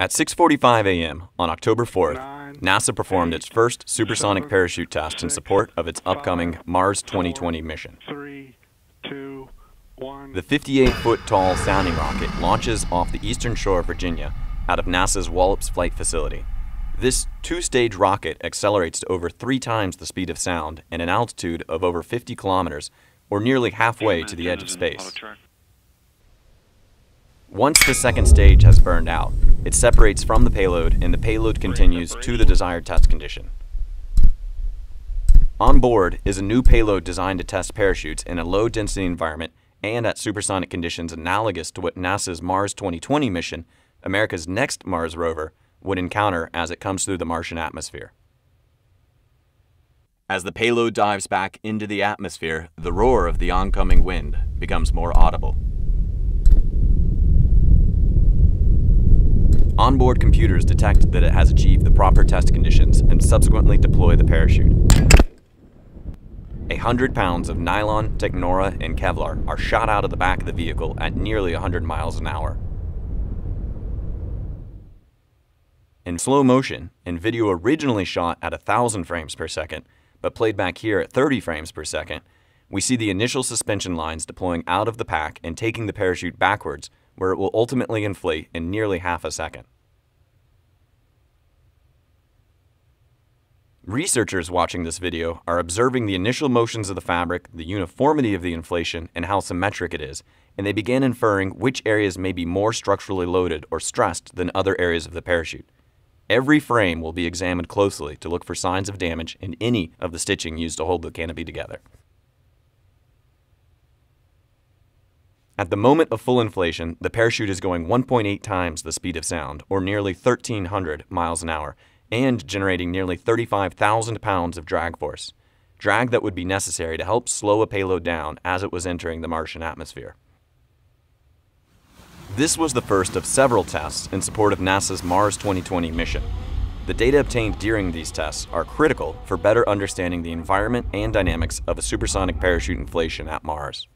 At 6:45 a.m. on October 4th, NASA performed its first supersonic parachute test in support of its upcoming Mars 2020 mission. 3, 2, 1. The 58-foot tall sounding rocket launches off the eastern shore of Virginia out of NASA's Wallops Flight Facility. This two-stage rocket accelerates to over 3 times the speed of sound at an altitude of over 50 kilometers, or nearly halfway to the edge of space. Once the second stage has burned out, it separates from the payload and the payload continues to the desired test condition. On board is a new payload designed to test parachutes in a low-density environment and at supersonic conditions analogous to what NASA's Mars 2020 mission, America's next Mars rover, would encounter as it comes through the Martian atmosphere. As the payload dives back into the atmosphere, the roar of the oncoming wind becomes more audible. Onboard computers detect that it has achieved the proper test conditions and subsequently deploy the parachute. 100 pounds of nylon, Technora, and Kevlar are shot out of the back of the vehicle at nearly 100 miles an hour. In slow motion, and video originally shot at 1,000 frames per second, but played back here at 30 frames per second, we see the initial suspension lines deploying out of the pack and taking the parachute backwards, where it will ultimately inflate in nearly half a second. Researchers watching this video are observing the initial motions of the fabric, the uniformity of the inflation, and how symmetric it is, and they begin inferring which areas may be more structurally loaded or stressed than other areas of the parachute. Every frame will be examined closely to look for signs of damage in any of the stitching used to hold the canopy together. At the moment of full inflation, the parachute is going 1.8 times the speed of sound, or nearly 1,300 miles an hour, and generating nearly 35,000 pounds of drag force, drag that would be necessary to help slow a payload down as it was entering the Martian atmosphere. This was the first of several tests in support of NASA's Mars 2020 mission. The data obtained during these tests are critical for better understanding the environment and dynamics of a supersonic parachute inflation at Mars.